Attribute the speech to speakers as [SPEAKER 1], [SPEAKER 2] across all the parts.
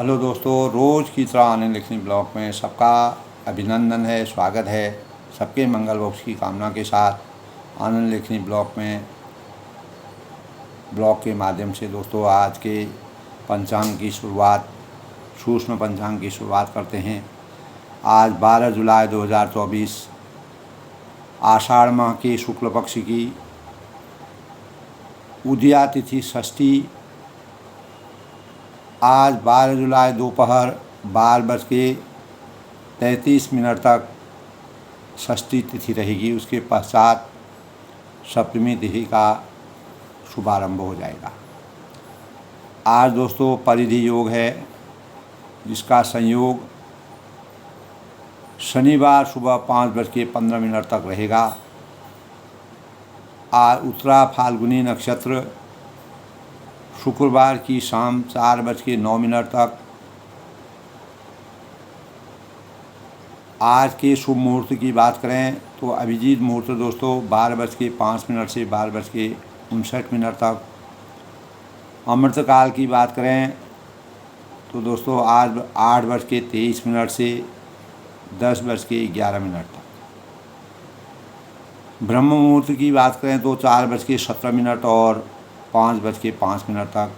[SPEAKER 1] Hello दोस्तों, रोज़ की तरह आनंद लिखनी ब्लॉग में सबका अभिनंदन है, स्वागत है। सबके मंगल बॉक्स की कामना के साथ आनंद लिखनी ब्लॉग के माध्यम से दोस्तों आज के पंचांग की शुरुआत, सूक्ष्म पंचांग की शुरुआत करते हैं। आज 12 जुलाई 2024 आषाढ़ माह के शुक्ल पक्ष की उदया तिथि षष्ठी। आज 12 जुलाई दोपहर 12:33 तक षष्ठी तिथि रहेगी। उसके पश्चात सप्तमी तिथि का शुभारंभ हो जाएगा। आज दोस्तों परिधि योग है, जिसका संयोग शनिवार सुबह 5:15 तक रहेगा। आज उत्तरा फाल्गुनी नक्षत्र शुक्रवार की शाम 4:09 तक। आज के शुभ मुहूर्त की बात करें तो अभिजीत मुहूर्त दोस्तों 12:05 से 12:59 तक। अमृतकाल की बात करें तो दोस्तों आज 8:23 से 10:11 तक। ब्रह्म मुहूर्त की बात करें तो 4:17 और 5:05 तक।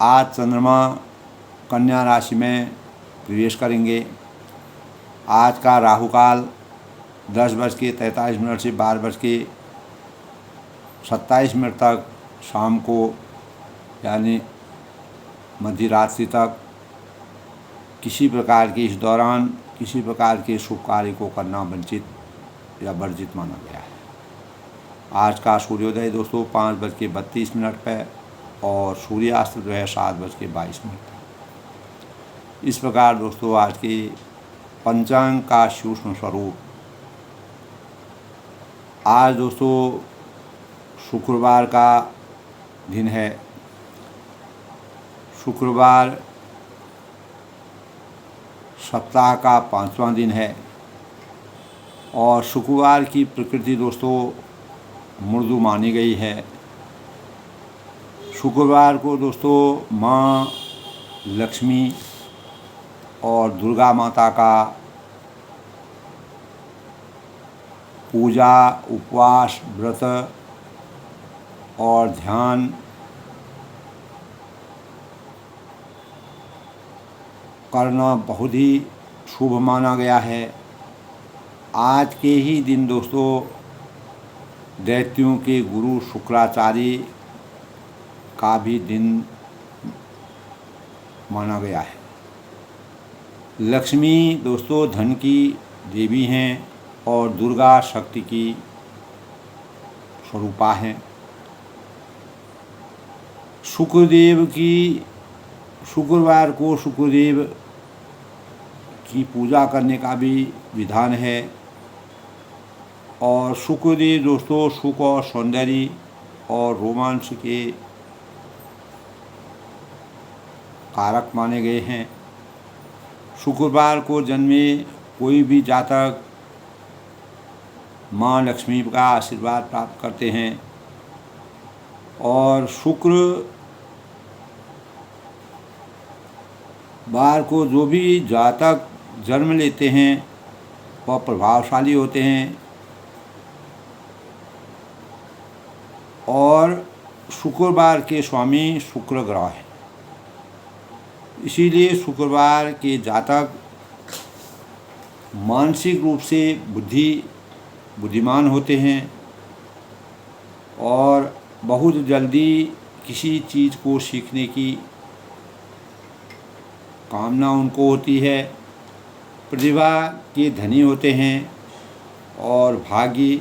[SPEAKER 1] आज चंद्रमा कन्या राशि में प्रवेश करेंगे। आज का राहुकाल 10:43 से 12:27 तक शाम को, यानी मध्य रात्रि तक। किसी प्रकार के इस दौरान किसी प्रकार के शुभ कार्य को करना वंचित या वर्जित माना गया है। आज का सूर्योदय दोस्तों 5:32 पर और सूर्यास्त जो है 7:22 पर। इस प्रकार दोस्तों आज के पंचांग का सूक्ष्म स्वरूप। आज दोस्तों शुक्रवार का दिन है। शुक्रवार सप्ताह का 5वां दिन है और शुक्रवार की प्रकृति दोस्तों मृदु मानी गई है। शुक्रवार को दोस्तों माँ लक्ष्मी और दुर्गा माता का पूजा, उपवास, व्रत और ध्यान करना बहुत ही शुभ माना गया है। आज के ही दिन दोस्तों दैत्यों के गुरु शुक्राचार्य का भी दिन माना गया है। लक्ष्मी दोस्तों धन की देवी हैं और दुर्गा शक्ति की स्वरूपा हैं। शुक्रवार को शुक्रदेव की पूजा करने का भी विधान है। और शुक्रदेव दोस्तों सुख और सौंदर्य और रोमांच के कारक माने गए हैं। शुक्रवार को जन्मे कोई भी जातक माँ लक्ष्मी का आशीर्वाद प्राप्त करते हैं। और शुक्रवार को जो भी जातक जन्म लेते हैं वह प्रभावशाली होते हैं। और शुक्रवार के स्वामी शुक्र ग्रह है, इसीलिए शुक्रवार के जातक मानसिक रूप से बुद्धिमान होते हैं और बहुत जल्दी किसी चीज़ को सीखने की कामना उनको होती है। प्रतिभा के धनी होते हैं और भाग्य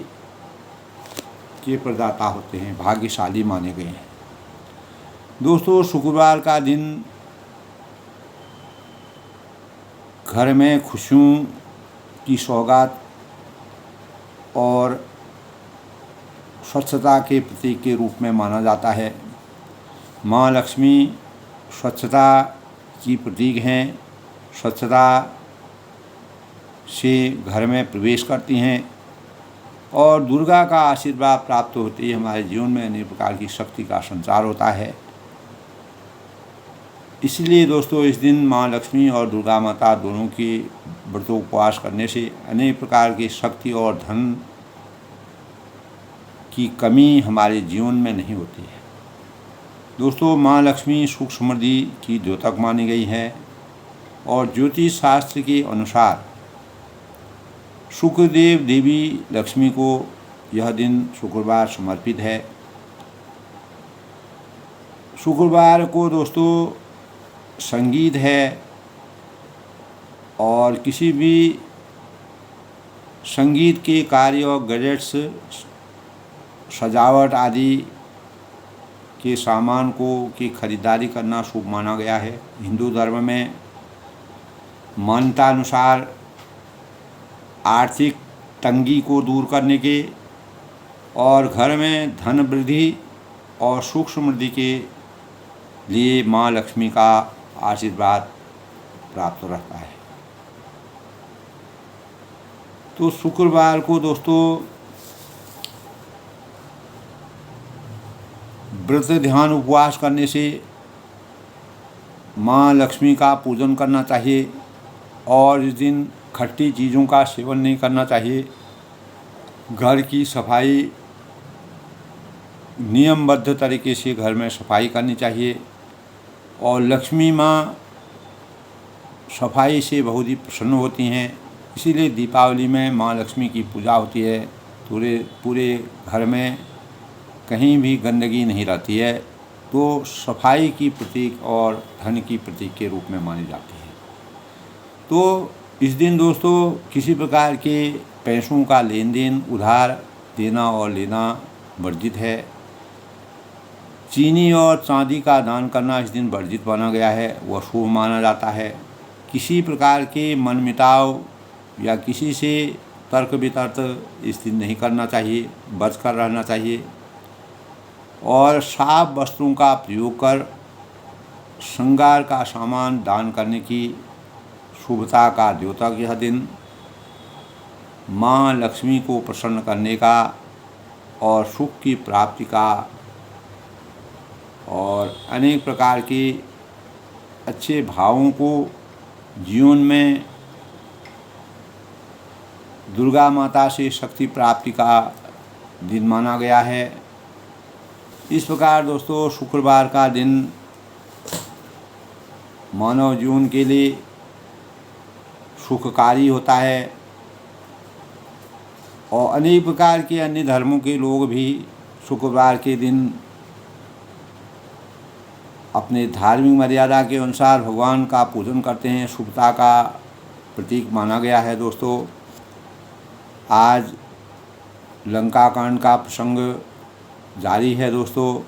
[SPEAKER 1] के प्रदाता होते हैं, भाग्यशाली माने गए हैं। दोस्तों शुक्रवार का दिन घर में खुशियों की सौगात और स्वच्छता के प्रतीक के रूप में माना जाता है। माँ लक्ष्मी स्वच्छता की प्रतीक हैं। स्वच्छता से घर में प्रवेश करती हैं और दुर्गा का आशीर्वाद प्राप्त होते ही हमारे जीवन में अनेक प्रकार की शक्ति का संचार होता है। इसलिए दोस्तों इस दिन माँ लक्ष्मी और दुर्गा माता दोनों के व्रत उपवास करने से अनेक प्रकार की शक्ति और धन की कमी हमारे जीवन में नहीं होती है। दोस्तों माँ लक्ष्मी सुख समृद्धि की द्योतक मानी गई है और ज्योतिष शास्त्र के अनुसार शुक्रदेव देवी लक्ष्मी को यह दिन शुक्रवार समर्पित है। शुक्रवार को दोस्तों संगीत है और किसी भी संगीत के कार्य और गैजेट्स सजावट आदि के सामान की खरीदारी करना शुभ माना गया है। हिंदू धर्म में मान्यतानुसार आर्थिक तंगी को दूर करने के और घर में धन वृद्धि और सुख समृद्धि के लिए माँ लक्ष्मी का आशीर्वाद प्राप्त रहता है। तो शुक्रवार को दोस्तों व्रत ध्यान उपवास करने से माँ लक्ष्मी का पूजन करना चाहिए और इस दिन खट्टी चीज़ों का सेवन नहीं करना चाहिए। घर की सफाई नियमबद्ध तरीके से घर में सफाई करनी चाहिए और लक्ष्मी माँ सफाई से बहुत ही प्रसन्न होती हैं। इसीलिए दीपावली में माँ लक्ष्मी की पूजा होती है। पूरे घर में कहीं भी गंदगी नहीं रहती है, तो सफाई की प्रतीक और धन की प्रतीक के रूप में मानी जाती है। तो इस दिन दोस्तों किसी प्रकार के पैसों का लेन देन उधार देना और लेना वर्जित है। चीनी और चांदी का दान करना इस दिन वर्जित माना गया है, वह शुभ माना जाता है। किसी प्रकार के मनमुटाव या किसी से तर्क वितर्क इस दिन नहीं करना चाहिए, बच कर रहना चाहिए और साफ वस्त्रों का प्रयोग कर श्रृंगार का सामान दान करने की शुभता का द्योतक यह दिन माँ लक्ष्मी को प्रसन्न करने का और सुख की प्राप्ति का और अनेक प्रकार के अच्छे भावों को जीवन में दुर्गा माता से शक्ति प्राप्ति का दिन माना गया है। इस प्रकार दोस्तों शुक्रवार का दिन मानव जीवन के लिए सुखकारी होता है और अनेक प्रकार के अन्य धर्मों के लोग भी शुक्रवार के दिन अपने धार्मिक मर्यादा के अनुसार भगवान का पूजन करते हैं। शुभता का प्रतीक माना गया है। दोस्तों आज लंका कांड का प्रसंग जारी है। दोस्तों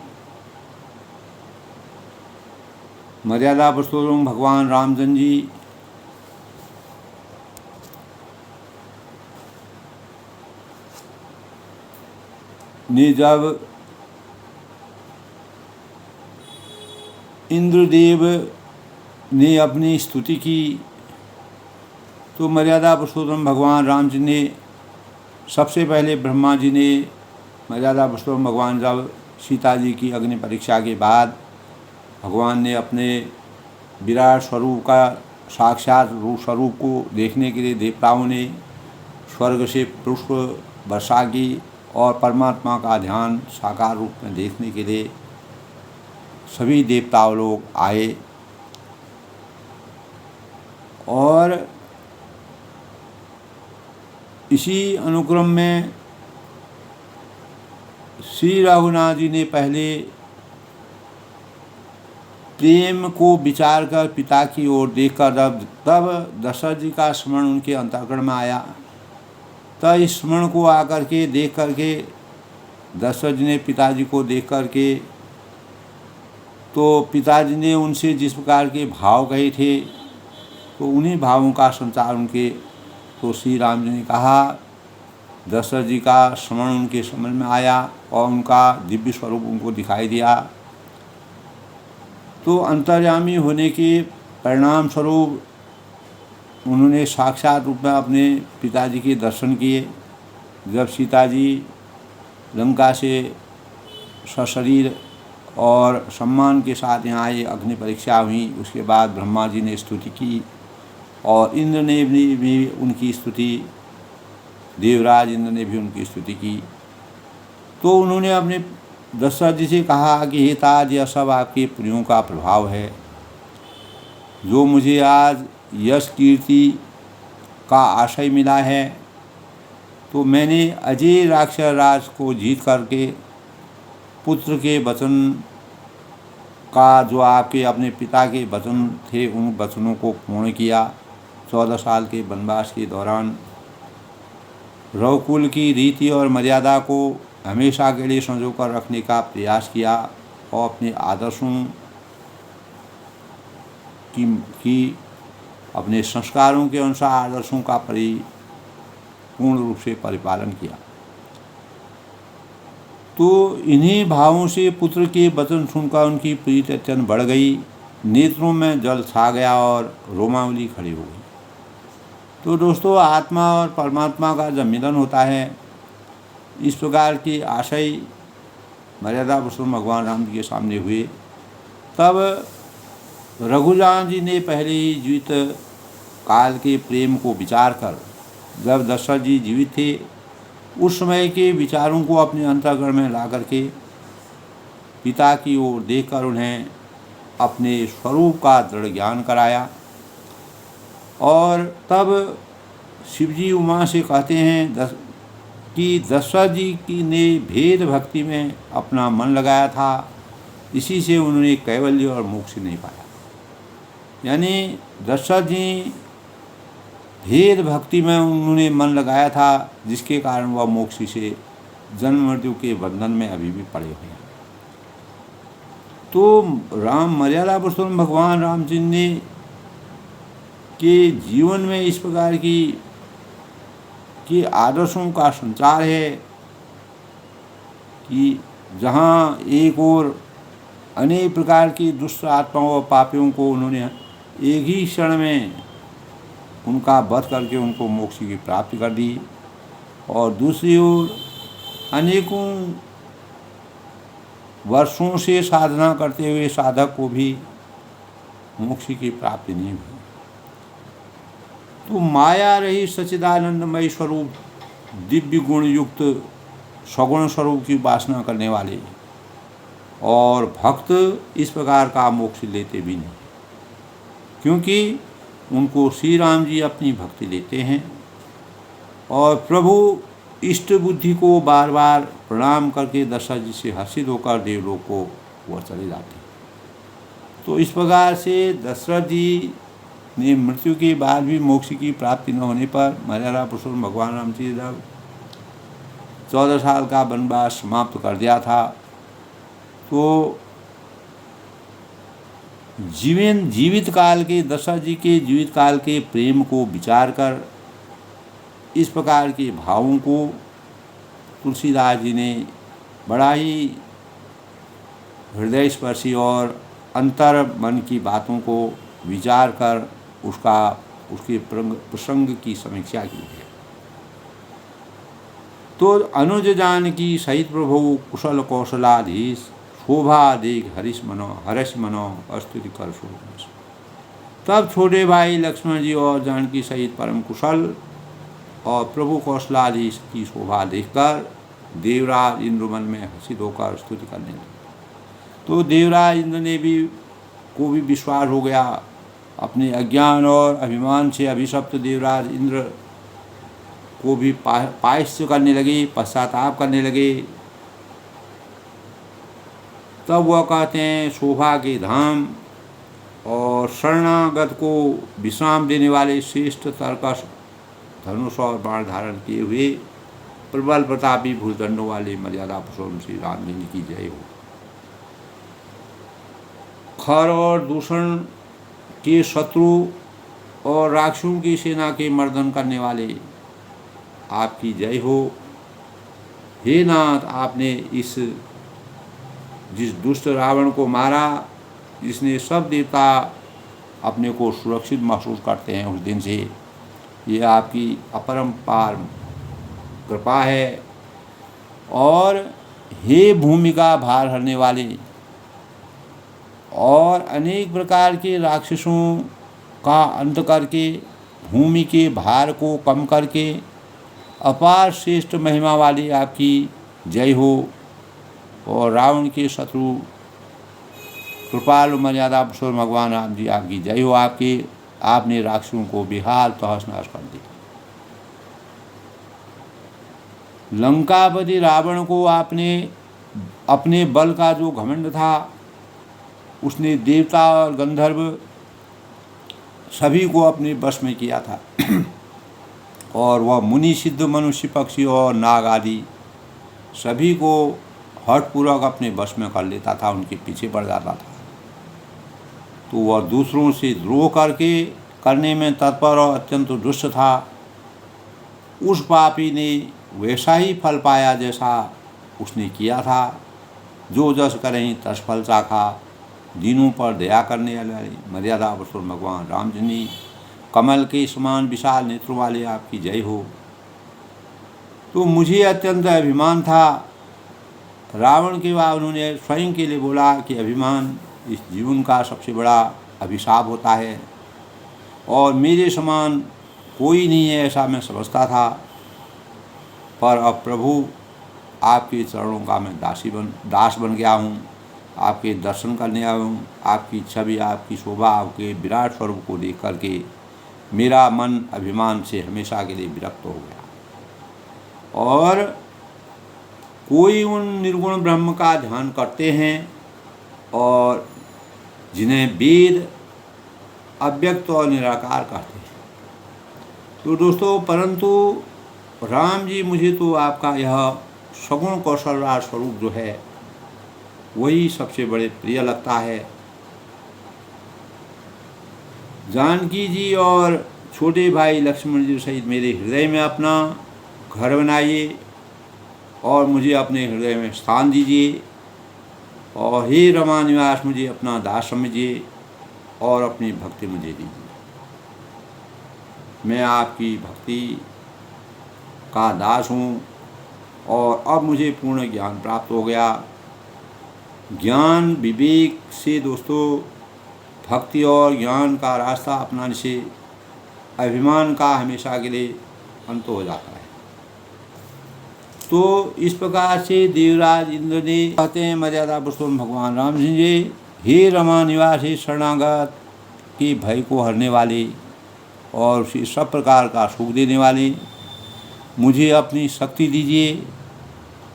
[SPEAKER 1] मर्यादा पुरुषोत्तम भगवान रामचंद्र जी ने जब इंद्रदेव ने अपनी स्तुति की तो मर्यादा पुरुषोत्तम भगवान रामचंद्र ने सबसे पहले ब्रह्मा जी ने मर्यादा पुरुषोत्तम भगवान जब सीता जी की अग्नि परीक्षा के बाद भगवान ने अपने विराट स्वरूप का साक्षात रूप स्वरूप को देखने के लिए देवताओं ने स्वर्ग से पुष्प वर्षा की और परमात्मा का ध्यान साकार रूप में देखने के लिए सभी देवताओं लोग आए और इसी अनुक्रम में श्री रघुनाथ जी ने पहले प्रेम को विचार कर पिता की ओर देखकर तब दशरथ जी का स्मरण उनके अंतःकरण में आया। तब इस स्मरण को आकर के देख करके दशरथ जी ने पिताजी को देख करके तो पिताजी ने उनसे जिस प्रकार के भाव कहे थे तो उन्हीं भावों का संचार उनके तो श्री राम जी ने कहा। दशरथ जी का स्मरण उनके समझ में आया और उनका दिव्य स्वरूप उनको दिखाई दिया। तो अंतर्यामी होने के परिणाम स्वरूप उन्होंने साक्षात रूप में अपने पिताजी के दर्शन किए। जब सीता जी लंका से सशरीर और सम्मान के साथ यहाँ ये अग्नि परीक्षा हुई। उसके बाद ब्रह्मा जी ने स्तुति की और इंद्र ने भी उनकी स्तुति, देवराज इंद्र ने भी उनकी स्तुति की। तो उन्होंने अपने दशरथ जी से कहा कि हे ताज, यह सब आपके पुण्यों का प्रभाव है, जो मुझे आज यश कीर्ति का आशय मिला है। तो मैंने अजय राक्षस राज को जीत करके पुत्र के वचन का, जो आपके अपने पिता के वचन थे, उन वचनों को पूर्ण किया। 14 साल के वनवास के दौरान रघुकुल की रीति और मर्यादा को हमेशा के लिए संजो कर रखने का प्रयास किया और अपने आदर्शों की अपने संस्कारों के अनुसार आदर्शों का पूर्ण रूप से परिपालन किया। तो इन्हीं भावों से पुत्र के वचन सुनकर उनकी प्रीति अत्यंत बढ़ गई, नेत्रों में जल छा गया और रोमावली खड़ी हो गई। तो दोस्तों, आत्मा और परमात्मा का जब मिलन होता है, इस प्रकार के आशय मर्यादा पुरुषोत्तम भगवान राम जी के सामने हुए, तब रघुराम जी ने पहले ही जीवित काल के प्रेम को विचार कर, जब दशरथ जी जीवित थे उस समय के विचारों को अपने अंतःकरण में ला करके पिता की ओर देखकर उन्हें अपने स्वरूप का दृढ़ ज्ञान कराया। और तब शिवजी उमा से कहते हैं कि दशरथ जी की ने भेद भक्ति में अपना मन लगाया था, इसी से उन्होंने कैवल्य और मोक्ष नहीं पाया। यानी दशरथ जी भेद भक्ति में उन्होंने मन लगाया था, जिसके कारण वह मोक्ष से जन्म मृत्यु के बंधन में अभी भी पड़े हुए हैं। तो राम मर्यादा पुरुषोत्तम भगवान राम जी ने के जीवन में इस प्रकार की आदर्शों का संचार है कि जहाँ एक ओर अनेक प्रकार की दुष्ट आत्माओं और पापियों को उन्होंने एक ही क्षण में उनका वध करके उनको मोक्ष की प्राप्ति कर दी, और दूसरी ओर अनेकों वर्षों से साधना करते हुए साधक को भी मोक्ष की प्राप्ति नहीं हुई। तो माया रही सच्चिदानंदमय स्वरूप, दिव्य गुण युक्त सगुण स्वरूप की उपासना करने वाले और भक्त इस प्रकार का मोक्ष लेते भी नहीं, क्योंकि उनको श्री राम जी अपनी भक्ति लेते हैं और प्रभु इष्ट बुद्धि को बार बार प्रणाम करके दशरथ जी से हर्षित होकर देवलोक को वह चले जाते हैं। तो इस प्रकार से दशरथ जी ने मृत्यु के बाद भी मोक्ष की प्राप्ति न होने पर मर्यादा पुरुषोत्तम भगवान राम जी ने 14 साल का वनवास समाप्त कर दिया था। तो जीवित काल के दशरथ जी के जीवित काल के प्रेम को विचार कर इस प्रकार के भावों को तुलसीदास जी ने बड़ा ही हृदय स्पर्शी और अंतर मन की बातों को विचार कर उसके प्रसंग की समीक्षा की है। तो अनुज जानकी सहित प्रभु कुशल कौशलाधीश, शोभा देख हर्ष मनो अस्तुति कर शोभा। तब छोटे भाई लक्ष्मण जी और जानकी सहित परम कुशल और प्रभु कौशलाधीश की शोभा देखकर देवराज इंद्र मन में हर्षित होकर स्तुति करने लगे। तो देवराज इंद्र ने को भी विश्वास हो गया। अपने अज्ञान और अभिमान से अभिशप्त देवराज इंद्र को भी पायश्च करने लगे, पश्चाताप करने लगे। तब वह कहते हैं, शोभा के धाम और शरणागत को विश्राम देने वाले श्रेष्ठ तर्कश धनुष और बाण धारण किए हुए प्रबल प्रतापी भूदंडों वाले मर्यादा पुरुषोत्तम श्री राम जी की जय हो। खर और दूषण के शत्रु और राक्षसों की सेना के मर्दन करने वाले आपकी जय हो। हे नाथ, आपने जिस दुष्ट रावण को मारा, जिसने सब देवता अपने को सुरक्षित महसूस करते हैं, उस दिन से ये आपकी अपरंपार कृपा है। और हे भूमि का भार हरने वाले और अनेक प्रकार के राक्षसों का अंत करके भूमि के भार को कम करके अपार श्रेष्ठ महिमा वाली आपकी जय हो। और रावण के शत्रु कृपालु मर्यादा पुरुषोत्तम भगवान राम जी आपकी जय हो। आपने राक्षसों को बेहाल तहस नहस कर दिया। लंकापति रावण को आपने अपने बल का जो घमंड था, उसने देवता और गंधर्व सभी को अपने वश में किया था और वह मुनि सिद्ध मनुष्य पक्षी और नाग आदि सभी को हठपूर्वक अपने वश में कर लेता था, उनके पीछे पड़ जाता था। तो वह दूसरों से द्रोह करने में तत्पर और अत्यंत दुष्ट था। उस पापी ने वैसा ही फल पाया जैसा उसने किया था। जो जस करें तस फल चाखा। दीनों पर दया करने वाले मर्यादा पुरुषोत्तम भगवान राम जी, कमल के समान विशाल नेत्रों वाले आपकी जय हो। तो मुझे अत्यंत अभिमान था। रावण के बाद उन्होंने स्वयं के लिए बोला कि अभिमान इस जीवन का सबसे बड़ा अभिशाप होता है और मेरे समान कोई नहीं है, ऐसा मैं समझता था। पर अब प्रभु आपके चरणों का मैं दास बन गया हूँ। आपके दर्शन करने आया हूँ। आपकी छवि, आपकी शोभा, आपके विराट स्वरूप को देख करके मेरा मन अभिमान से हमेशा के लिए विरक्त हो गया। और कोई उन निर्गुण ब्रह्म का ध्यान करते हैं और जिन्हें वेद अव्यक्त और निराकार कहते हैं। तो दोस्तों, परंतु राम जी, मुझे तो आपका यह सगुण कौशलराज स्वरूप जो है वही सबसे बड़े प्रिय लगता है। जानकी जी और छोटे भाई लक्ष्मण जी सहित मेरे हृदय में अपना घर बनाइए और मुझे अपने हृदय में स्थान दीजिए। और हे रमा निवास, मुझे अपना दास समझिए और अपनी भक्ति मुझे दीजिए। मैं आपकी भक्ति का दास हूँ और अब मुझे पूर्ण ज्ञान प्राप्त हो गया। ज्ञान विवेक से दोस्तों, भक्ति और ज्ञान का रास्ता अपनाने से अभिमान का हमेशा के लिए अंत हो जाता है। तो इस प्रकार से देवराज इंद्र ने कहते हैं मर्यादा पुरुषोत्तम भगवान राम जी, हे रमा निवास, हे शरणागत के भय को हरने वाले और उसे सब प्रकार का सुख देने वाले, मुझे अपनी शक्ति दीजिए।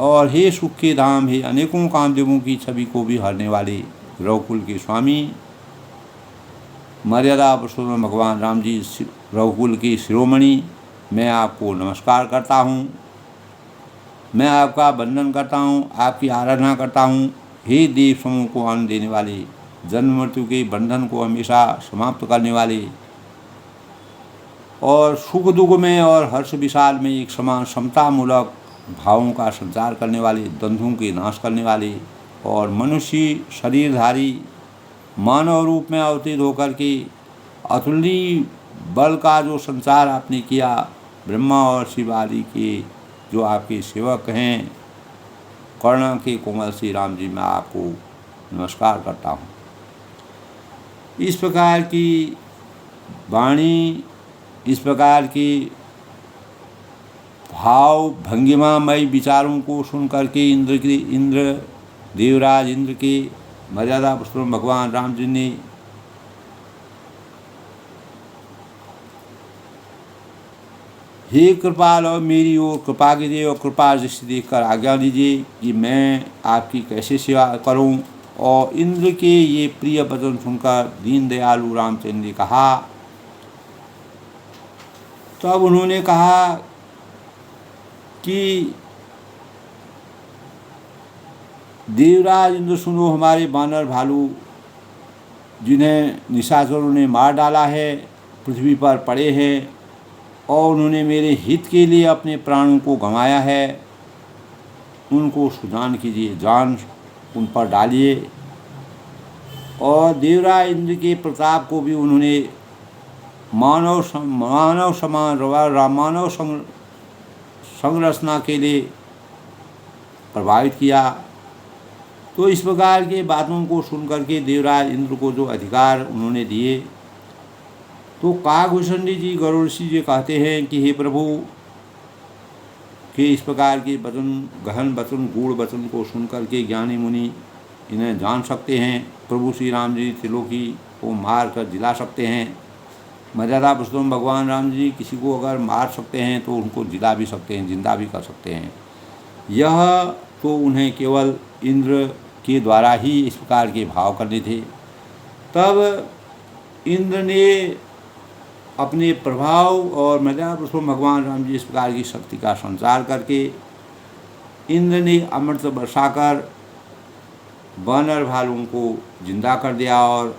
[SPEAKER 1] और हे सुख के धाम, हे अनेकों कामदेवों की छवि को भी हरने वाले रघुकुल के स्वामी मर्यादा पुरुषोत्तम भगवान राम जी, रघुकुल के शिरोमणि, मैं आपको नमस्कार करता हूँ। मैं आपका वंदन करता हूँ, आपकी आराधना करता हूँ। हे देव समूह को आनंद देने वाले, जन्म मृत्यु के बंधन को हमेशा समाप्त करने वाले और सुख दुख में और हर्ष विशाल में एक समान समतामूलक भावों का संचार करने वाले, द्वंद्वों के नाश करने वाले और मनुष्य शरीरधारी मानव रूप में अवतीर्ण होकर के अतुलनीय बल का जो संचार आपने किया, ब्रह्मा और शिव आदि के जो आपके सेवक हैं, कर्ण के कोमल श्री राम जी, मैं आपको नमस्कार करता हूँ। इस प्रकार की वाणी, इस प्रकार की भाव भंगिमामय विचारों को सुन करके देवराज इंद्र के मर्यादा पुरुषोत्तम भगवान राम जी ने हे कृपाल, और मेरी ओर कृपा कीजिए और कृपा दृष्टि देखकर आज्ञा दीजिए कि मैं आपकी कैसे सेवा करूं। और इंद्र के ये प्रिय वचन सुनकर दीन दयालु रामचंद्र ने कहा, तब उन्होंने कहा कि देवराज इंद्र, सुनो, हमारे बानर भालू जिन्हें निशाचरों ने मार डाला है पृथ्वी पर पड़े हैं और उन्होंने मेरे हित के लिए अपने प्राणों को गंवाया है। उनको सुदान कीजिए, जान उन पर डालिए। और देवराज इंद्र के प्रताप को भी उन्होंने मानव संरचना के लिए प्रभावित किया। तो इस प्रकार के बातों को सुन करके देवराज इंद्र को जो अधिकार उन्होंने दिए, तो काकभूषणी जी गरुड़ ऋषि जी कहते हैं कि हे प्रभु के इस प्रकार के वचन, गहन वचन, गूढ़ वचन को सुन करके ज्ञानी मुनि इन्हें जान सकते हैं। प्रभु श्री राम जी त्रिलोकी को मार कर जिला सकते हैं। मर्यादा पुरुषोत्तम भगवान राम जी किसी को अगर मार सकते हैं तो उनको जिला भी सकते हैं, जिंदा भी कर सकते हैं। यह तो उन्हें केवल इंद्र के द्वारा ही इस प्रकार के भाव करने थे। तब इंद्र ने अपने प्रभाव और मर्यादा पुरुषोत्तम भगवान राम जी इस प्रकार की शक्ति का संचार करके इंद्र ने अमृत बरसाकर वानर भालुओं को जिंदा कर दिया और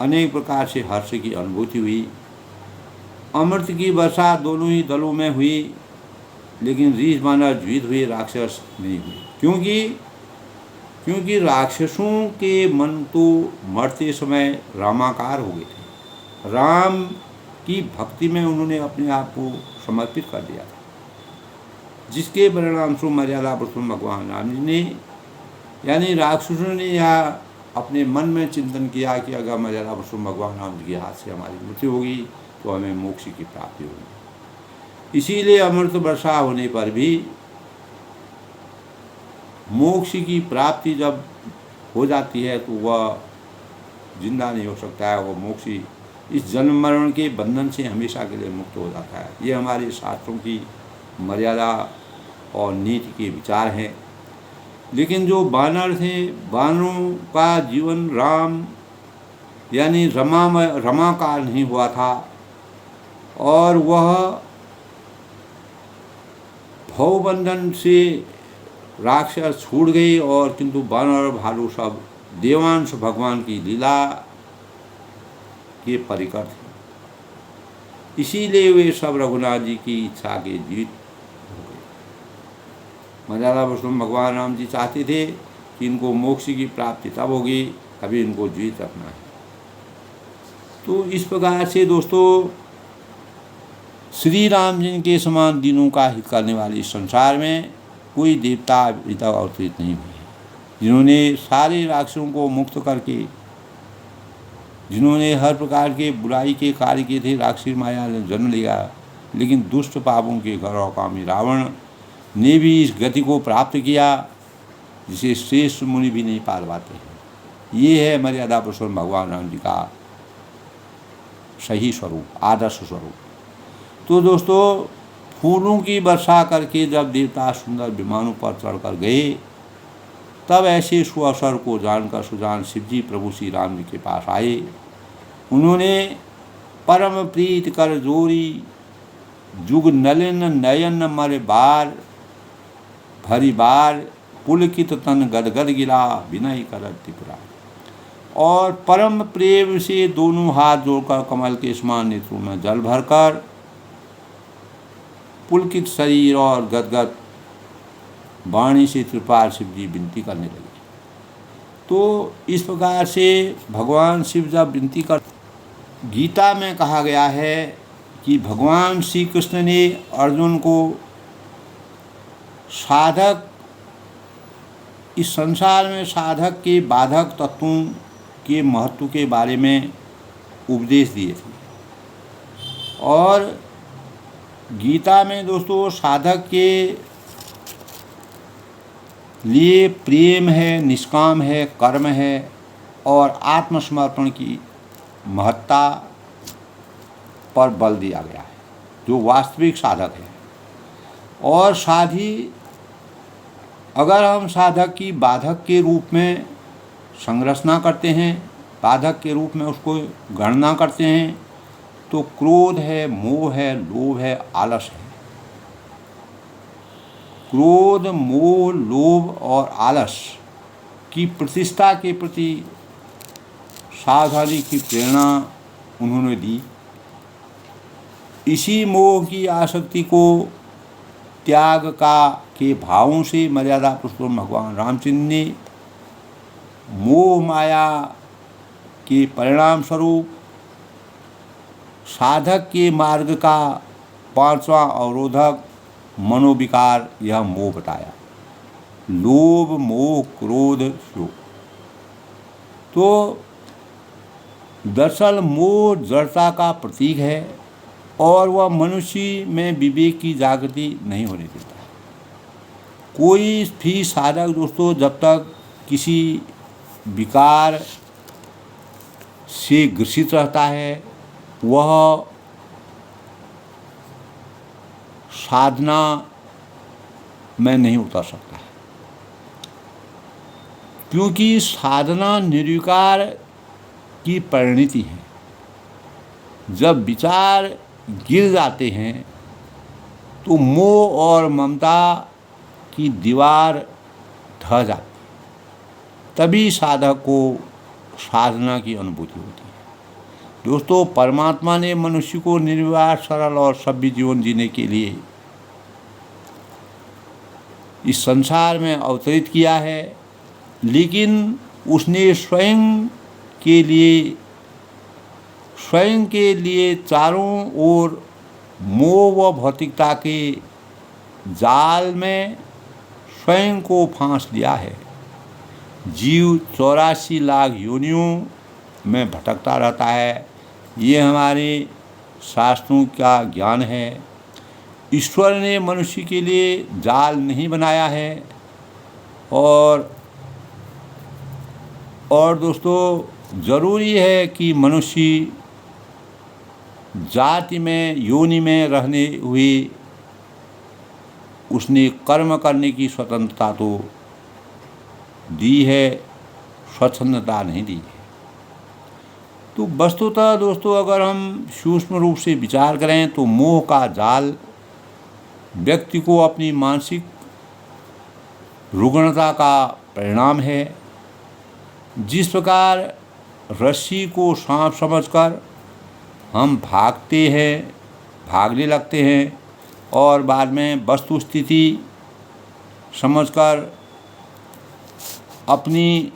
[SPEAKER 1] अनेक प्रकार से हर्ष की अनुभूति हुई। अमृत की वर्षा दोनों ही दलों में हुई, लेकिन रीछ वानर जीवित हुए, राक्षस नहीं हुए। क्योंकि राक्षसों के मन तो मरते समय रामाकार हो गए थे। राम की भक्ति में उन्होंने अपने आप को समर्पित कर दिया था, जिसके परिणाम स्वरूप मर्यादा पुरुषोत्तम भगवान राम जी ने, यानी राक्षसों ने यह अपने मन में चिंतन किया कि अगर मर्यादा पुरुषोत्तम भगवान राम जी के हाथ से हमारी मृत्यु होगी तो हमें मोक्ष की प्राप्ति होगी। इसीलिए अमृत वर्षा होने पर भी मोक्ष की प्राप्ति जब हो जाती है तो वह जिंदा नहीं हो सकता है, वह मोक्षी इस जन्म मरण के बंधन से हमेशा के लिए मुक्त हो जाता है। ये हमारे शास्त्रों की मर्यादा और नीति के विचार हैं। लेकिन जो वानर थे, वानरों का जीवन राम यानी रमाकार नहीं हुआ था और वह भवबंधन से राक्षस छूट गई, और किंतु वानर और भालू सब देवांश भगवान की लीला के परिकर थे। इसीलिए वे सब रघुनाथ जी की इच्छा के जीवित हो गए। मर्यादा पुरुषोत्तम भगवान राम जी चाहते थे कि इनको मोक्ष की प्राप्ति तब होगी, अभी इनको जीवित रखना है। तो इस प्रकार से दोस्तों, श्री राम जी के समान दीनों का हित करने वाले इस संसार में कोई देवता अभी तक अवतरित नहीं हुए, जिन्होंने सारे राक्षसों को मुक्त करके, जिन्होंने हर प्रकार के बुराई के कार्य किए थे। राक्षसी माया ने जन्म लिया, लेकिन दुष्ट पापों के गौरवकामी रावण ने भी इस गति को प्राप्त किया जिसे श्रेष्ठ मुनि भी नहीं पार पाते। ये है मर्यादा पुरुषोत्तम भगवान राम जी का सही स्वरूप, आदर्श स्वरूप। तो दोस्तों, फूलों की वर्षा करके जब देवता सुंदर विमानों पर चढ़कर गए, तब ऐसे सुअवसर को जानकर सुजान शिव जी प्रभु श्री राम जी के पास आए। उन्होंने परम प्रीत कर जोरी, जुग नलिन नयन मर बार, भरी बार पुलकित तन गदगद गिरा, विनय कर त्रिपुरा। और परम प्रेम से दोनों हाथ जोड़कर कमल के समान नेत्रों में जल भरकर पुलकित शरीर और गदगद वाणी से त्रिपाल शिव जी विनती करने लगे। तो इस प्रकार से भगवान शिव जब विनती कर, गीता में कहा गया है कि भगवान श्री कृष्ण ने अर्जुन को साधक, इस संसार में साधक के बाधक तत्वों के महत्व के बारे में उपदेश दिए थे। और गीता में दोस्तों साधक के लिए प्रेम है, निष्काम है, कर्म है और आत्मसमर्पण की महत्ता पर बल दिया गया है, जो वास्तविक साधक है। और साथ ही अगर हम साधक की बाधक के रूप में संरचना करते हैं, बाधक के रूप में उसको गणना करते हैं, तो क्रोध है, मोह है, लोभ है, आलस है। क्रोध, मोह, लोभ और आलस की प्रतिष्ठा के प्रति सावधानी की प्रेरणा उन्होंने दी। इसी मोह की आसक्ति को त्याग के भावों से मर्यादा पुरुषोत्तम भगवान रामचंद्र ने मोह माया के परिणाम स्वरूप साधक के मार्ग का पांचवा अवरोधक मनोविकार, यह मोह बताया। लोभ मोह क्रोध शोक। तो दरअसल मोह जड़ता का प्रतीक है और वह मनुष्य में विवेक की जागृति नहीं होने देता। कोई भी साधक दोस्तों जब तक किसी विकार से ग्रसित रहता है वह साधना में नहीं उतर सकता है, क्योंकि साधना निर्विकार की परिणति है। जब विचार गिर जाते हैं तो मोह और ममता की दीवार ढह जाती है, तभी साधक को साधना की अनुभूति होती है। दोस्तों, परमात्मा ने मनुष्य को निर्विवाद सरल और सभ्य जीवन जीने के लिए इस संसार में अवतरित किया है, लेकिन उसने स्वयं के लिए चारों ओर मोह व भौतिकता के जाल में स्वयं को फांस लिया है। जीव 84 लाख योनियों में भटकता रहता है। ये हमारे शास्त्रों का ज्ञान है। ईश्वर ने मनुष्य के लिए जाल नहीं बनाया है। और दोस्तों, ज़रूरी है कि मनुष्य जाति में योनि में रहने हुए उसने कर्म करने की स्वतंत्रता तो दी है, स्वतंत्रता नहीं दी है। तो वस्तुतः दोस्तों, अगर हम सूक्ष्म रूप से विचार करें तो मोह का जाल व्यक्ति को अपनी मानसिक रुग्णता का परिणाम है। जिस प्रकार रस्सी को सांप समझकर हम भागने लगते हैं और बाद में वस्तु स्थिति समझकर अपनी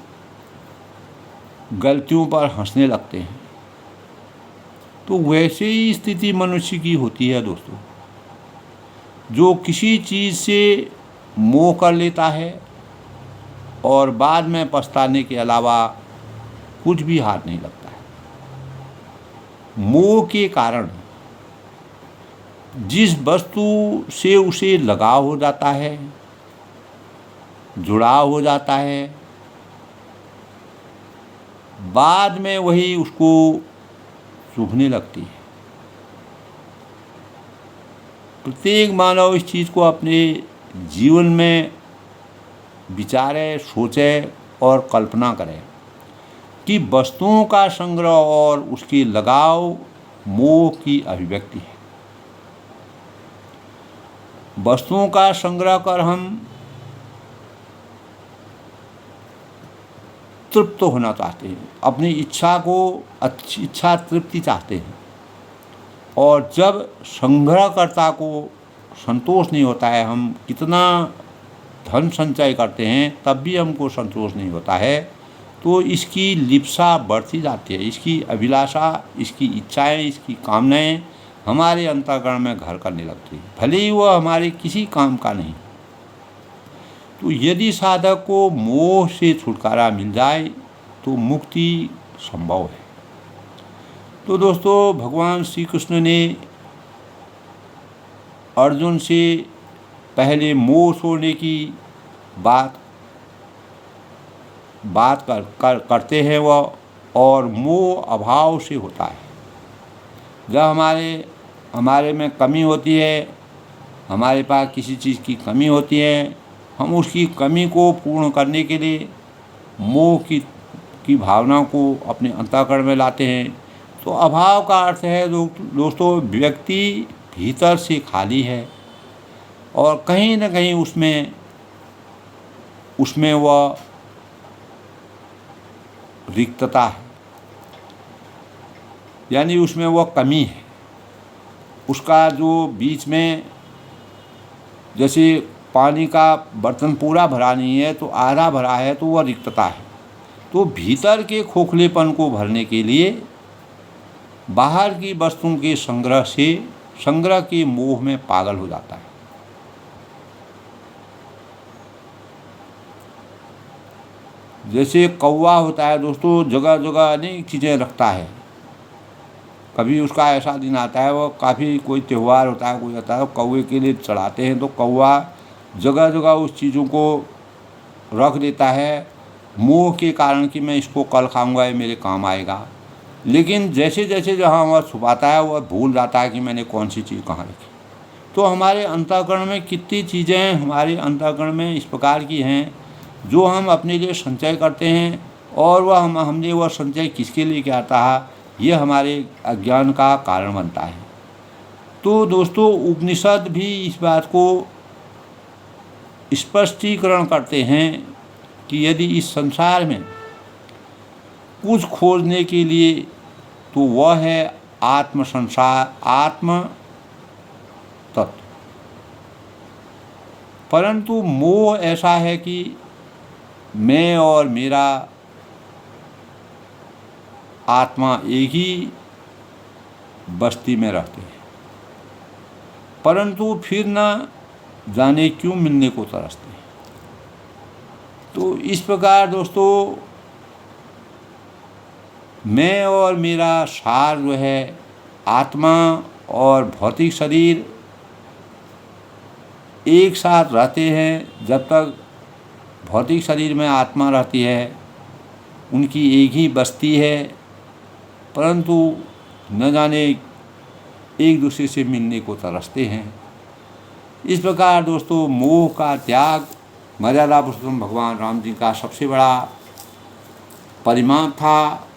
[SPEAKER 1] गलतियों पर हंसने लगते हैं, तो वैसे ही स्थिति मनुष्य की होती है दोस्तों। जो किसी चीज़ से मोह कर लेता है और बाद में पछताने के अलावा कुछ भी हाथ नहीं लगता है। मोह के कारण जिस वस्तु से उसे लगाव हो जाता है, जुड़ाव हो जाता है, बाद में वही उसको चुभने लगती है। प्रत्येक मानव इस चीज़ को अपने जीवन में विचारे, सोचे और कल्पना करे कि वस्तुओं का संग्रह और उसकी लगाव मोह की अभिव्यक्ति है। वस्तुओं का संग्रह कर हम तृप्त होना चाहते हैं, अपनी इच्छा को अच्छी इच्छा तृप्ति चाहते हैं, और जब संग्रहकर्ता को संतोष नहीं होता है, हम कितना धन संचय करते हैं तब भी हमको संतोष नहीं होता है, तो इसकी लिप्सा बढ़ती जाती है। इसकी अभिलाषा, इसकी इच्छाएं, इसकी कामनाएं हमारे अंतःकरण में घर करने लगती है, भले ही वह हमारे किसी काम का नहीं। तो यदि साधक को मोह से छुटकारा मिल जाए तो मुक्ति संभव है। तो दोस्तों, भगवान श्री कृष्ण ने अर्जुन से पहले मोह छोड़ने की बात करते हैं वह, और मोह अभाव से होता है। जब हमारे में कमी होती है, हमारे पास किसी चीज़ की कमी होती है, हम उसकी कमी को पूर्ण करने के लिए मोह की भावना को अपने अंतःकरण में लाते हैं। तो अभाव का अर्थ है दोस्तों, व्यक्ति भीतर से खाली है और कहीं न कहीं उसमें वह रिक्तता है, यानी उसमें वह कमी है। उसका जो बीच में, जैसे पानी का बर्तन पूरा भरा नहीं है तो आधा भरा है, तो वह रिक्तता है। तो भीतर के खोखलेपन को भरने के लिए बाहर की वस्तुओं के संग्रह के मोह में पागल हो जाता है। जैसे कौवा होता है दोस्तों, जगह जगह अनेक चीज़ें रखता है। कभी उसका ऐसा दिन आता है, वो काफ़ी कोई त्यौहार होता है, कोई आता है, कौवे के लिए चढ़ाते हैं, तो कौवा जगह जगह उस चीज़ों को रख देता है, मोह के कारण कि मैं इसको कल खाऊंगा, ये मेरे काम आएगा। लेकिन जैसे जैसे जहाँ वह छुपाता है, वह भूल जाता है कि मैंने कौन सी चीज़ कहाँ रखी। तो हमारे अंतःकरण में कितनी चीज़ें हमारे अंतःकरण में इस प्रकार की हैं जो हम अपने लिए संचय करते हैं, और वह हमने वह संचय किसके लिए किया था, ये हमारे अज्ञान का कारण बनता है। तो दोस्तों, उपनिषद भी इस बात को स्पष्टीकरण करते हैं कि यदि इस संसार में कुछ खोजने के लिए, तो वह है आत्म संसार, आत्म तत्व। परंतु मोह ऐसा है कि मैं और मेरा आत्मा एक ही बस्ती में रहते हैं, परंतु फिर न जाने क्यों मिलने को तरसते हैं। तो इस प्रकार दोस्तों, मैं और मेरा सार जो है आत्मा और भौतिक शरीर एक साथ रहते हैं। जब तक भौतिक शरीर में आत्मा रहती है, उनकी एक ही बस्ती है, परंतु न जाने एक दूसरे से मिलने को तरसते हैं। इस प्रकार दोस्तों, मोह का त्याग मर्यादा पुरुषोत्तम भगवान राम जी का सबसे बड़ा परिमाप था,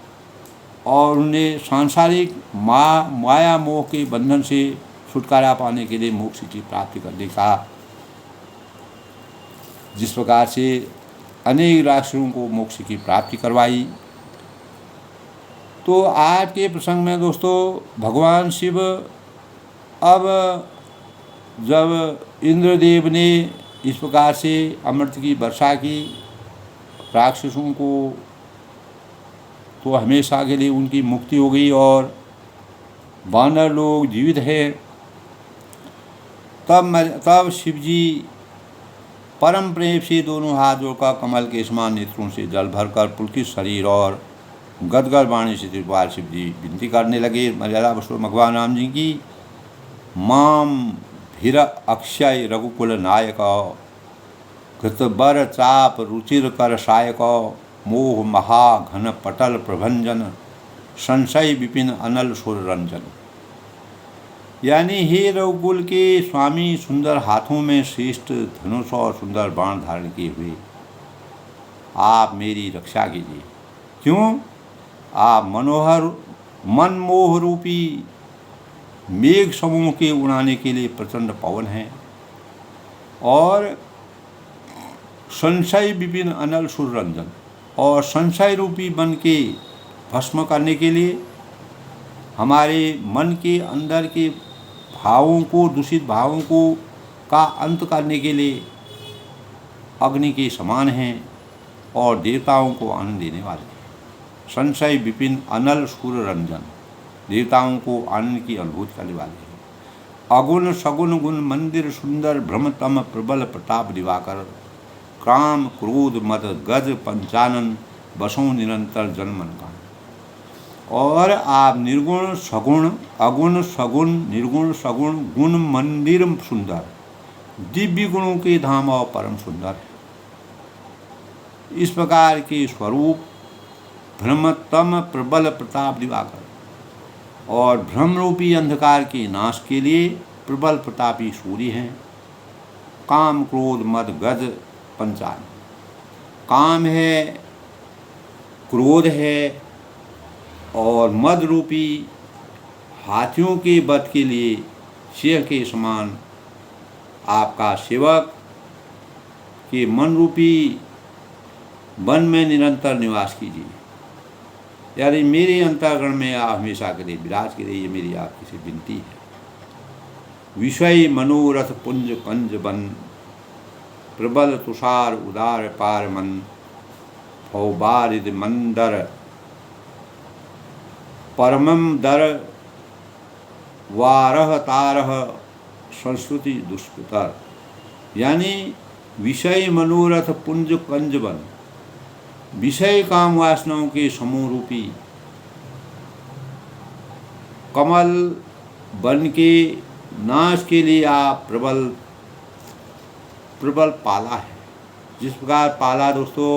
[SPEAKER 1] और उन्हें सांसारिक माया मोह के बंधन से छुटकारा पाने के लिए मोक्ष की प्राप्ति करने का, जिस प्रकार से अनेक राक्षसों को मोक्ष की प्राप्ति करवाई। तो आज के प्रसंग में दोस्तों, भगवान शिव अब जब इंद्रदेव ने इस प्रकार से अमृत की वर्षा की, राक्षसों को तो हमेशा के लिए उनकी मुक्ति हो गई और वानर लोग जीवित हैं, तब शिव जी परम प्रेम से दोनों हाथ जोड़कर कमल के समान नेत्रों से जल भरकर पुलकित शरीर और गदगद वाणी से त्रिपाल शिव जी विनती करने लगे। मर्यादा पुरुषोत्तम भगवान राम जी की, माम भीर अक्षय रघुकुल नायक, घृतबर चाप रुचिर कर सायक, मोह महा घन पटल प्रभंजन, संशय विपिन अनल सुर रंजन। यानी हे रघुकुल के स्वामी, सुंदर हाथों में श्रेष्ठ धनुष और सुंदर बाण धारण किए हुए आप मेरी रक्षा कीजिए। क्यों? आप मनमोह रूपी मेघ समूह के उड़ाने के लिए प्रचंड पवन हैं, और संशय विपिन अनल सुर रंजन, और संशय रूपी मन के भस्म करने के लिए, हमारे मन के अंदर के भावों को, दूषित भावों को का अंत करने के लिए अग्नि के समान हैं, और देवताओं को आनंद देने वाले हैं। संशय विपिन अनल सुर रंजन, देवताओं को आनंद की अनुभूति करने वाले हैं। अगुण सगुण गुण मंदिर सुंदर, भ्रमतम प्रबल प्रताप दिवाकर, काम क्रोध मद गज पंचानन, बसों निरंतर जनमन का। और आप निर्गुण सगुण, अगुण सगुण, निर्गुण सगुण, गुण मंदिर सुंदर, दिव्य गुणों के धाम और परम सुंदर है। इस प्रकार के स्वरूप भ्रमतम प्रबल प्रताप दिवाकर, और भ्रमरूपी अंधकार के नाश के लिए प्रबल प्रतापी सूर्य हैं। काम क्रोध मद गज पंचान, काम है, क्रोध है, और मद रूपी हाथियों के वध के लिए शेर के समान आपका सेवक के मन रूपी वन में निरंतर निवास कीजिए। यानी मेरे अंतःकरण में आप हमेशा के लिए विराज के लिए, ये मेरी आपकी से विनती है। विषय मनोरथ पुंज कंज बन, प्रबल तुषार उदार पार मन, फौबारिद मंदर परमम दर, वारह तारह संस्कृति दुष्कृतर। यानी विषय मनोरथ पुंज कंज बन, विषय काम वासनाओं के समूह रूपी कमल बन के नाश के लिए आप प्रबल पाला है। जिस प्रकार पाला दोस्तों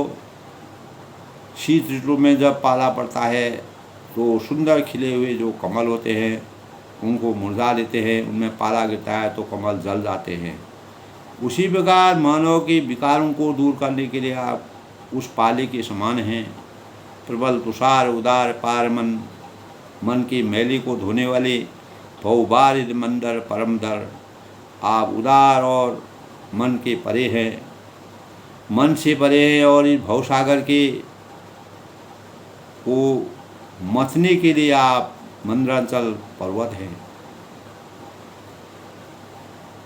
[SPEAKER 1] शीत ऋतु में जब पाला पड़ता है तो सुंदर खिले हुए जो कमल होते हैं उनको मुरझा देते हैं, उनमें पाला गिरता है तो कमल जल जाते हैं। उसी प्रकार मानव के विकारों को दूर करने के लिए आप उस पाले के समान हैं। प्रबल तुषार उदार पार मन के मैले को धोने वाले बहुबारिद मंदर परमदर आप उदार और मन के परे हैं, मन से परे हैं और इस भवसागर के को मथने के लिए आप मंदरांचल पर्वत हैं।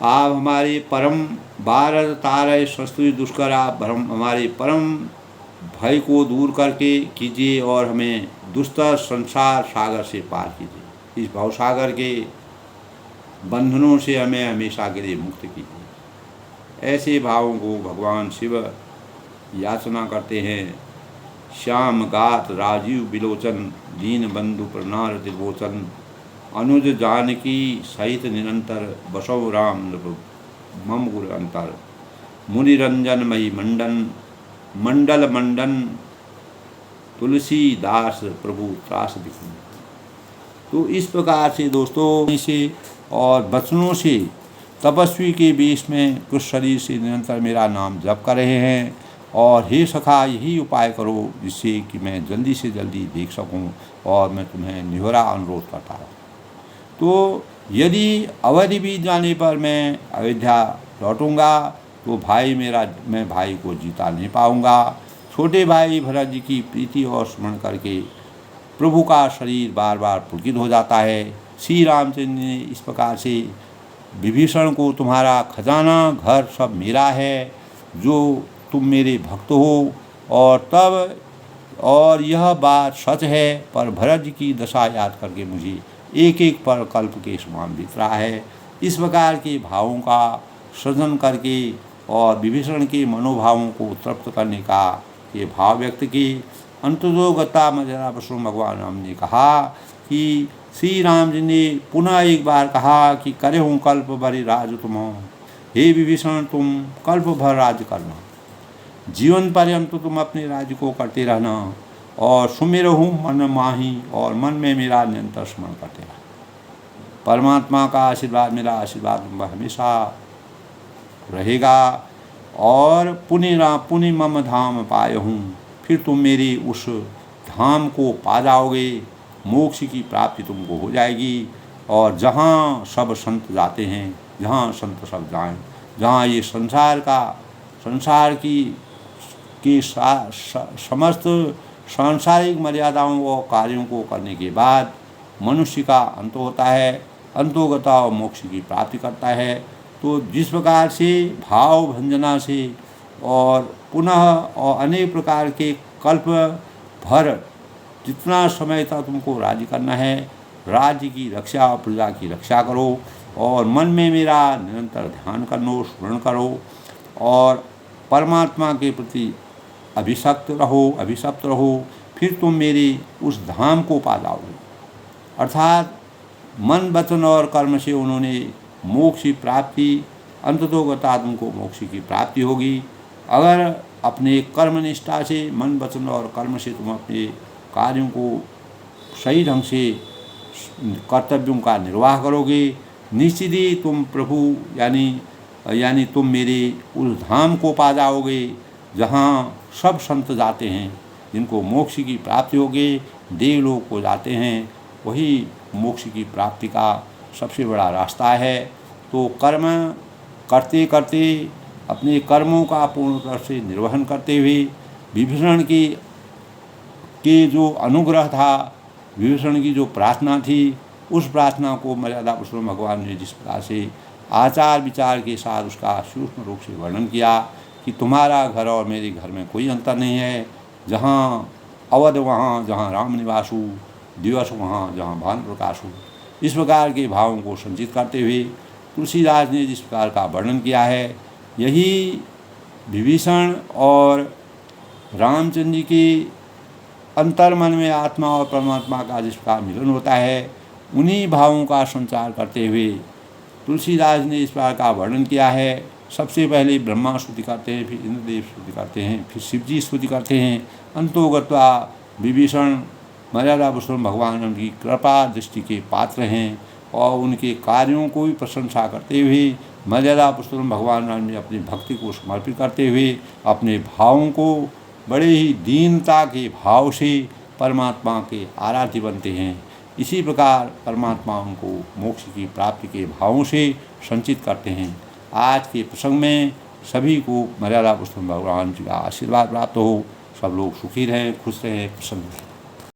[SPEAKER 1] आप हमारे परम भारत तारय शस्त्री दुष्कर आप हमारे परम भय को दूर करके कीजिए और हमें दुस्तर संसार सागर से पार कीजिए। इस भवसागर के बंधनों से हमें हमेशा के लिए मुक्त कीजिए। ऐसे भावों को भगवान शिव याचना करते हैं। श्याम गात राजीव बिलोचन दीन बंधु प्रनार त्रिलोचन अनुज जानकी सहित निरंतर बसव राम मम गुर अंतर मुनिरंजन मई मंडल मंडन तुलसीदास प्रभु त्रास दिखूं। तो इस प्रकार से दोस्तों से और वचनों से तपस्वी के बीच में कुछ शरीर से निरंतर मेरा नाम जप कर रहे हैं। और हे सखा यही उपाय करो जिससे कि मैं जल्दी से जल्दी देख सकूं और मैं तुम्हें निहोरा अनुरोध करता हूँ। तो यदि अवधि बीत जाने पर मैं अयोध्या लौटूंगा तो मैं भाई को जीता नहीं पाऊंगा। छोटे भाई भरत जी की प्रीति और स्मरण करके प्रभु का शरीर बार बार पुलकित हो जाता है। श्री रामचंद्र ने इस प्रकार से विभीषण को तुम्हारा खजाना घर सब मेरा है, जो तुम मेरे भक्त हो और यह बात सच है। पर भरत जी की दशा याद करके मुझे एक एक पर कल्प के समान बीत रहा है। इस प्रकार के भावों का सृजन करके और विभीषण के मनोभावों को तृप्त करने का ये भाव व्यक्त किए। अंतर्गता मजरा बसु भगवान राम ने कहा कि श्री राम जी ने पुनः एक बार कहा कि करे हूँ कल्प भरी राज तुम, हे विभीषण तुम कल्प भर राज करना, जीवन पर्यंत तुम अपने राज्य को करते रहना और सुमिर हूँ मन माही और मन में मेरा निरंतर स्मरण करते रहना। परमात्मा का आशीर्वाद मेरा आशीर्वाद हमेशा रहेगा और पुनि मम धाम पाए हूँ। फिर तुम मेरी उस धाम को पा जाओगे, मोक्ष की प्राप्ति तुमको हो जाएगी। और जहाँ सब संत जाते हैं, जहाँ संत सब जाएं, जहाँ ये संसार की समस्त सांसारिक मर्यादाओं और कार्यों को करने के बाद मनुष्य का अंत होता है, अंतोगता और मोक्ष की प्राप्ति करता है। तो जिस प्रकार से भाव भंजना से और पुनः और अनेक प्रकार के कल्प भर जितना समय तक तुमको राज्य करना है, राज्य की रक्षा और प्रजा की रक्षा करो और मन में मेरा निरंतर ध्यान करो, स्मरण करो और परमात्मा के प्रति अभिशप्त रहो। फिर तुम मेरी उस धाम को पा जाओगे। अर्थात मन वचन और कर्म से उन्होंने मोक्ष की प्राप्ति, अंततोगता तुमको मोक्ष की प्राप्ति होगी। अगर अपने कर्म निष्ठा से मन वचन और कर्म से तुम अपने कार्यों को सही ढंग से कर्तव्यों का निर्वाह करोगे, निश्चित ही तुम प्रभु यानी तुम मेरे उस धाम को पा जाओगे जहाँ सब संत जाते हैं, जिनको मोक्ष की प्राप्ति होगी। देवलोक को जाते हैं, वही मोक्ष की प्राप्ति का सबसे बड़ा रास्ता है। तो कर्म करते करते अपने कर्मों का पूर्ण रूप से निर्वहन करते हुए विभीषण के जो अनुग्रह था, विभीषण की जो प्रार्थना थी, उस प्रार्थना को मर्यादा पुरुषोत्तम भगवान ने जिस प्रकार से आचार विचार के साथ उसका सूक्ष्म रूप से वर्णन किया कि तुम्हारा घर और मेरे घर में कोई अंतर नहीं है, जहाँ अवध वहाँ जहाँ राम निवासु, दिवस वहाँ जहाँ भानु प्रकाशु। इस प्रकार के भावों को संचित करते हुए तुलसीदास ने जिस प्रकार का वर्णन किया है, यही विभीषण और रामचंद्र जी की अंतर मन में आत्मा और परमात्मा का जिस प्रकार मिलन होता है, उन्हीं भावों का संचार करते हुए तुलसीदास ने इस प्रकार का वर्णन किया है। सबसे पहले ब्रह्मा स्तुति करते हैं, फिर इंद्रदेव स्तुति करते हैं, फिर शिवजी स्तुति करते हैं। अंतोगत्वा विभीषण मर्यादा पुरुषोत्तम भगवान उनकी कृपा दृष्टि के पात्र हैं और उनके कार्यों को भी प्रशंसा करते हुए मर्यादा पुरुषोत्तम भगवान राम ने अपनी भक्ति को समर्पित करते हुए अपने भावों को बड़े ही दीनता के भाव से परमात्मा के आराध्य बनते हैं। इसी प्रकार परमात्मा उनको मोक्ष की प्राप्ति के भावों से संचित करते हैं। आज के प्रसंग में सभी को मर्यादा पुरुषोत्तम भगवान जी का आशीर्वाद प्राप्त हो। सब लोग सुखी रहें, खुश रहें, प्रसन्न रहें।